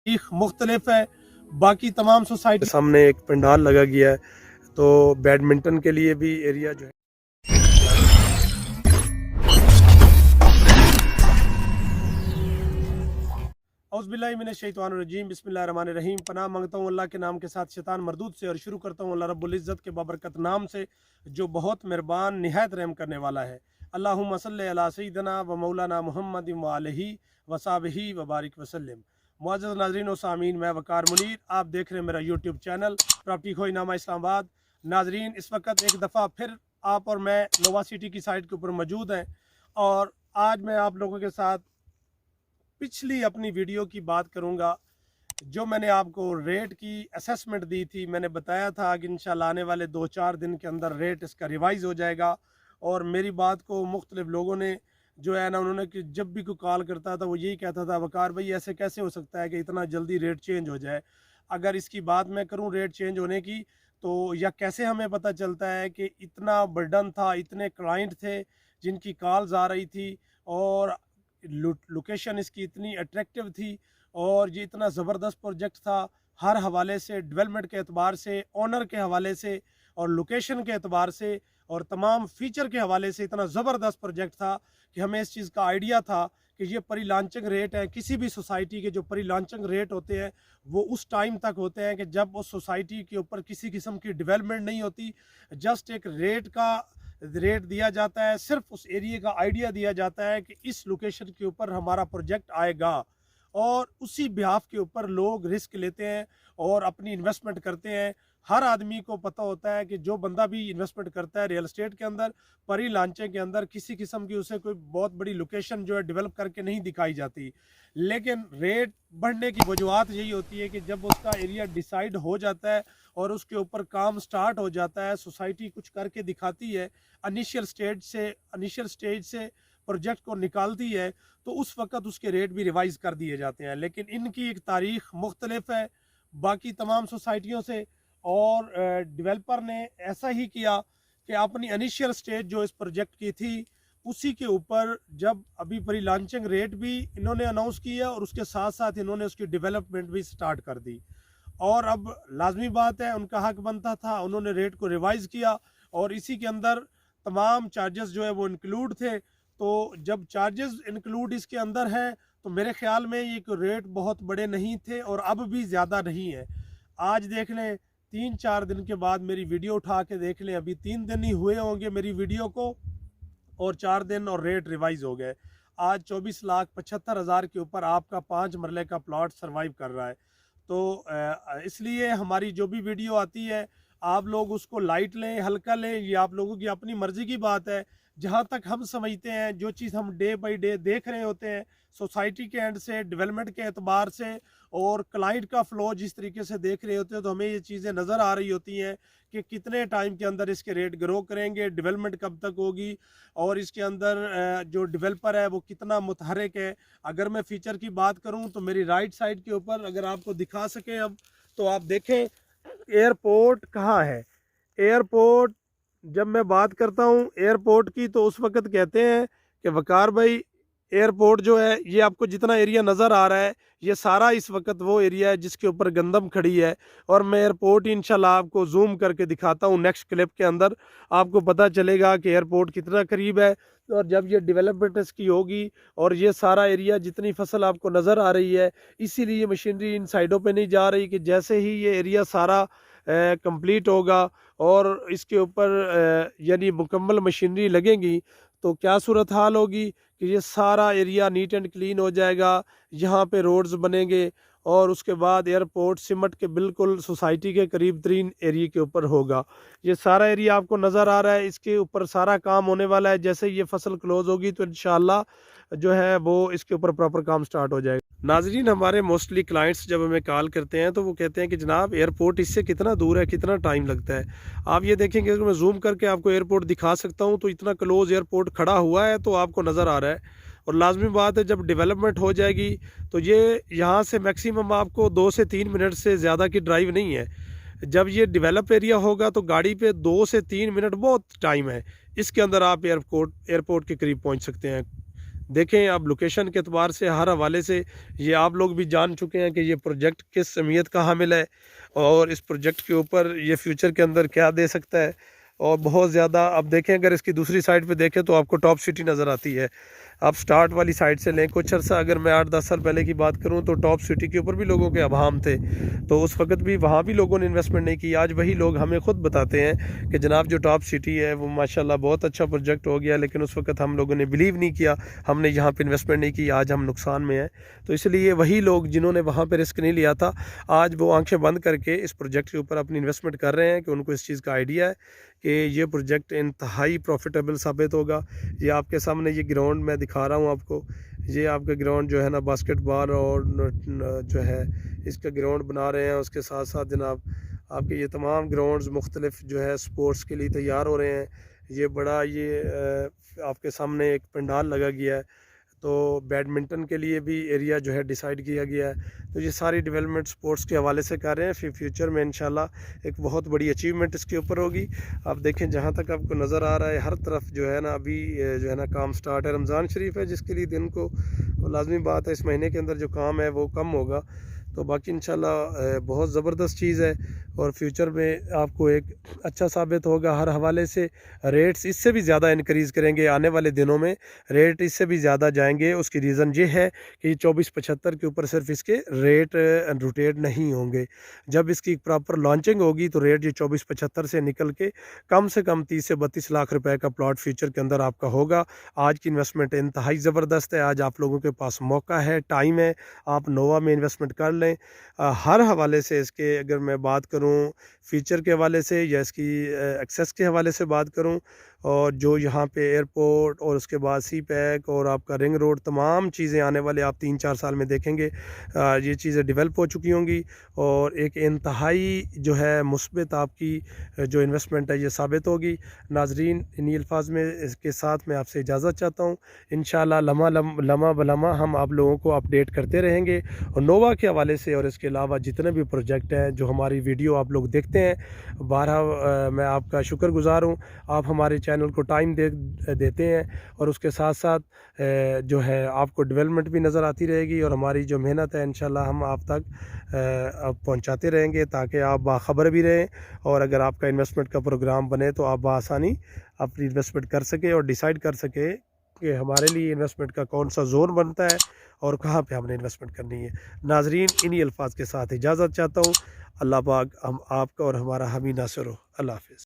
तारीख मुख्तलिफ है। बाकी तमाम सोसाइटी सामने एक पंडाल लगा गया है, तो बैडमिंटन के लिए भी एरिया जो है। औज़ुबिल्लाहिमिनश्शैतानिर्रजीम, बिस्मिल्लाहिर्रहमानिर्रहीम। पनाह मांगता हूँ अल्लाह के नाम के साथ शैतान मरदूद से, और शुरू करता हूँ अल्लाह रब्बुल इज़्ज़त के बाबरकत नाम से जो बहुत मेहरबान निहायत रहम करने वाला है। अल्लाहुम्मा सल्लि अला सय्यिदना व मौलाना मुहम्मदिन व आलिहि व सहबिही व बारिक वसल्लम। मुअज़्ज़ज़ नाज़रीन व सामीन, मैं वकार मुनीर, आप देख रहे हैं मेरा यूट्यूब चैनल प्रॉपर्टी खोईनामा इस्लामाबाद। नाज़रीन, इस वक्त एक दफ़ा फिर आप और मैं नोवा सिटी की साइट के ऊपर मौजूद हैं, और आज मैं आप लोगों के साथ पिछली अपनी वीडियो की बात करूंगा। जो मैंने आपको रेट की असेसमेंट दी थी, मैंने बताया था कि इंशाल्लाह आने वाले 2-4 दिन के अंदर रेट इसका रिवाइज़ हो जाएगा। और मेरी बात को मुख्तलिफ लोगों ने जो है ना, उन्होंने कि जब भी कोई कॉल करता था वो यही कहता था, वकार भाई ऐसे कैसे हो सकता है कि इतना जल्दी रेट चेंज हो जाए। अगर इसकी बात मैं करूं रेट चेंज होने की, तो या कैसे हमें पता चलता है कि इतना बर्डन था, इतने क्लाइंट थे जिनकी कॉल्स आ रही थी, और लोकेशन इसकी इतनी अट्रैक्टिव थी, और ये इतना ज़बरदस्त प्रोजेक्ट था हर हवाले से, डेवलपमेंट के अतबार से, ओनर के हवाले से, और लोकेशन के अतबार से, और तमाम फीचर के हवाले से इतना ज़बरदस्त प्रोजेक्ट था कि हमें इस चीज़ का आइडिया था कि ये प्री लॉन्चिंग रेट है। किसी भी सोसाइटी के जो प्री लॉन्चिंग रेट होते हैं वो उस टाइम तक होते हैं कि जब उस सोसाइटी के ऊपर किसी किस्म की डेवलपमेंट नहीं होती, जस्ट एक रेट दिया जाता है, सिर्फ उस एरिया का आइडिया दिया जाता है कि इस लोकेशन के ऊपर हमारा प्रोजेक्ट आएगा, और उसी बिहाफ के ऊपर लोग रिस्क लेते हैं और अपनी इन्वेस्टमेंट करते हैं। हर आदमी को पता होता है कि जो बंदा भी इन्वेस्टमेंट करता है रियल एस्टेट के अंदर, परी लांचे के अंदर, किसी किस्म की उसे कोई बहुत बड़ी लोकेशन जो है डेवलप करके नहीं दिखाई जाती। लेकिन रेट बढ़ने की वजूहत यही होती है कि जब उसका एरिया डिसाइड हो जाता है और उसके ऊपर काम स्टार्ट हो जाता है, सोसाइटी कुछ करके दिखाती है, इनिशियल स्टेज से प्रोजेक्ट को निकालती है, तो उस वक्त उसके रेट भी रिवाइज़ कर दिए जाते हैं। लेकिन इनकी एक तारीख मुख्तलिफ है बाकी तमाम सोसाइटियों से, और डेवलपर ने ऐसा ही किया कि अपनी इनिशियल स्टेज जो इस प्रोजेक्ट की थी उसी के ऊपर जब अभी प्री लॉन्चिंग रेट भी इन्होंने अनाउंस किया, और उसके साथ साथ इन्होंने उसकी डेवलपमेंट भी स्टार्ट कर दी। और अब लाजमी बात है, उनका हक बनता था, उन्होंने रेट को रिवाइज़ किया, और इसी के अंदर तमाम चार्जेस जो है वो इंक्लूड थे। तो जब चार्जेस इंक्लूड इसके अंदर हैं, तो मेरे ख्याल में ये रेट बहुत बड़े नहीं थे, और अब भी ज़्यादा नहीं है। आज देख लें, 3-4 दिन के बाद मेरी वीडियो उठा के देख लें, अभी 3 दिन ही हुए होंगे मेरी वीडियो को, और 4 दिन और रेट रिवाइज़ हो गए। आज 24,75,000 के ऊपर आपका 5 मरले का प्लॉट सर्वाइव कर रहा है। तो इसलिए हमारी जो भी वीडियो आती है, आप लोग उसको लाइट लें, हल्का लें, ये आप लोगों की अपनी मर्ज़ी की बात है। जहाँ तक हम समझते हैं, जो चीज़ हम डे बाई डे देख रहे होते हैं सोसाइटी के एंड से, डेवलपमेंट के एतबार से, और क्लाइंट का फ़्लो जिस तरीके से देख रहे होते हैं, तो हमें ये चीज़ें नज़र आ रही होती हैं कि कितने टाइम के अंदर इसके रेट ग्रो करेंगे, डेवलपमेंट कब तक होगी, और इसके अंदर जो डेवलपर है वो कितना मुतहरक है। अगर मैं फ़ीचर की बात करूं, तो मेरी राइट साइड के ऊपर अगर आपको दिखा सकें अब, तो आप देखें एयरपोर्ट कहाँ है। एयरपोर्ट, जब मैं बात करता हूँ एयरपोर्ट की, तो उस वक्त कहते हैं कि वकार भाई एयरपोर्ट जो है, ये आपको जितना एरिया नज़र आ रहा है, ये सारा इस वक्त वो एरिया है जिसके ऊपर गंदम खड़ी है। और मैं एयरपोर्ट इंशाल्लाह आपको जूम करके दिखाता हूँ नेक्स्ट क्लिप के अंदर, आपको पता चलेगा कि एयरपोर्ट कितना करीब है। और जब ये डेवलपमेंट इसकी होगी, और ये सारा एरिया जितनी फसल आपको नज़र आ रही है, इसीलिए मशीनरी इन साइडों पे नहीं जा रही, कि जैसे ही ये एरिया सारा कंप्लीट होगा और इसके ऊपर यानी मुकम्मल मशीनरी लगेंगी, तो क्या सूरत हाल होगी कि ये सारा एरिया नीट एंड क्लीन हो जाएगा। यहाँ पे रोड्स बनेंगे, और उसके बाद एयरपोर्ट सिमट के बिल्कुल सोसाइटी के करीब तरीन एरिया के ऊपर होगा। ये सारा एरिया आपको नज़र आ रहा है, इसके ऊपर सारा काम होने वाला है। जैसे ये फसल क्लोज होगी, तो इंशाल्लाह जो है वो इसके ऊपर प्रॉपर काम स्टार्ट हो जाएगा। नाजरीन, हमारे मोस्टली क्लाइंट्स जब हमें कॉल करते हैं, तो वो कहते हैं कि जनाब एयरपोर्ट इससे कितना दूर है, कितना टाइम लगता है। आप ये देखेंगे, अगर मैं जूम करके आपको एयरपोर्ट दिखा सकता हूँ, तो इतना क्लोज एयरपोर्ट खड़ा हुआ है, तो आपको नज़र आ रहा है। और लाजमी बात है, जब डेवलपमेंट हो जाएगी, तो ये यहाँ से मैक्सिमम आपको 2 से 3 मिनट से ज़्यादा की ड्राइव नहीं है। जब ये डेवलप एरिया होगा, तो गाड़ी पे 2 से 3 मिनट बहुत टाइम है, इसके अंदर आप एयरपोर्ट के करीब पहुँच सकते हैं। देखें अब लोकेशन के अतबार से हर हवाले से ये आप लोग भी जान चुके हैं कि ये प्रोजेक्ट किस अहमियत का हामिल है और इस प्रोजेक्ट के ऊपर ये फ्यूचर के अंदर क्या दे सकता है। और बहुत ज़्यादा अब देखें, अगर इसकी दूसरी साइड पे देखें तो आपको टॉप सिटी नज़र आती है। आप स्टार्ट वाली साइड से लें, कुछ अर्सा अगर मैं 8-10 साल पहले की बात करूं तो टॉप सिटी के ऊपर भी लोगों के अभाम थे, तो उस वक्त भी वहां भी लोगों ने इन्वेस्टमेंट नहीं की। आज वही लोग हमें खुद बताते हैं कि जनाब जो टॉप सिटी है वो माशाल्लाह बहुत अच्छा प्रोजेक्ट हो गया, लेकिन उस वक्त हम लोगों ने बिलीव नहीं किया, हमने यहाँ पर इन्वेस्टमेंट नहीं की, आज हम नुकसान में हैं। तो इसलिए वही लोग जिन्होंने वहाँ पर रिस्क नहीं लिया था, आज वो आंखें बंद करके इस प्रोजेक्ट के ऊपर अपनी इन्वेस्टमेंट कर रहे हैं कि उनको इस चीज़ का आइडिया है कि ये प्रोजेक्ट इंतहाई प्रॉफिटेबल साबित होगा। ये आपके सामने ये ग्राउंड मैं दिखा रहा हूँ आपको, ये आपका ग्राउंड जो है ना बास्केटबॉल और जो है इसका ग्राउंड बना रहे हैं। उसके साथ साथ जनाब आपके ये तमाम ग्राउंड्स मुख्तलिफ जो है स्पोर्ट्स के लिए तैयार हो रहे हैं। ये बड़ा आपके सामने एक पंडाल लगा गया है, तो बैडमिंटन के लिए भी एरिया जो है डिसाइड किया गया है। तो ये सारी डेवलपमेंट स्पोर्ट्स के हवाले से कर रहे हैं। फिर फ्यूचर में इंशाल्लाह एक बहुत बड़ी अचीवमेंट इसके ऊपर होगी। आप देखें जहाँ तक आपको नज़र आ रहा है हर तरफ जो है ना अभी जो है ना काम स्टार्ट है। रमज़ान शरीफ है जिसके लिए दिन को लाजमी बात है इस महीने के अंदर जो काम है वो कम होगा, तो बाकी इंशाल्लाह बहुत ज़बरदस्त चीज़ है और फ्यूचर में आपको एक अच्छा साबित होगा हर हवाले से। रेट्स इससे भी ज़्यादा इंक्रीज़ करेंगे आने वाले दिनों में, रेट इससे भी ज़्यादा जाएंगे। उसकी रीज़न ये है कि 24-75 के ऊपर सिर्फ इसके रेट रोटेट नहीं होंगे। जब इसकी प्रॉपर लॉन्चिंग होगी तो रेट ये 24-75 से निकल के कम 30 से 32 लाख रुपए का प्लॉट फ्यूचर के अंदर आपका होगा। आज की इन्वेस्टमेंट इंतहाई ज़बरदस्त है। आज आप लोगों के पास मौका है, टाइम है, आप नोवा में इन्वेस्टमेंट कर लें। हर हवाले से इसके अगर मैं बात करूं फीचर के हवाले से या इसकी एक्सेस के हवाले से बात करूं, और जो यहाँ पे एयरपोर्ट और उसके बाद सी पैक और आपका रिंग रोड तमाम चीज़ें आने वाले आप 3-4 साल में देखेंगे ये चीज़ें डेवलप हो चुकी होंगी और एक इंतहाई जो है मुस्बत आपकी जो इन्वेस्टमेंट है ये साबित होगी। नाजरीन इन्हीं अल्फाज में इसके साथ मैं आपसे इजाज़त चाहता हूँ। इंशाल्लाह लम्हा बलम्हा हम आप लोगों को अपडेट करते रहेंगे और नोवा के हवाले से और इसके अलावा जितने भी प्रोजेक्ट हैं जो हमारी वीडियो आप लोग देखते हैं। बारहा मैं आपका शुक्रगुज़ार हूँ, आप हमारे चैनल को टाइम देते हैं और उसके साथ साथ जो है आपको डेवलपमेंट भी नज़र आती रहेगी और हमारी जो मेहनत है इंशाल्लाह हम आप तक पहुंचाते रहेंगे ताकि आप बाखबर भी रहें और अगर आपका इन्वेस्टमेंट का प्रोग्राम बने तो आप बआसानी अपनी इन्वेस्टमेंट कर सकें और डिसाइड कर सकें कि हमारे लिए इन्वेस्टमेंट का कौन सा जोन बनता है और कहाँ पे हमने इन्वेस्टमेंट करनी है। नाजरीन इन्हीं अल्फाज के साथ इजाज़त चाहता हूँ। अल्लाह पाक हम आपका और हमारा हामी नासिर हो। अल्लाह हाफ़िज़।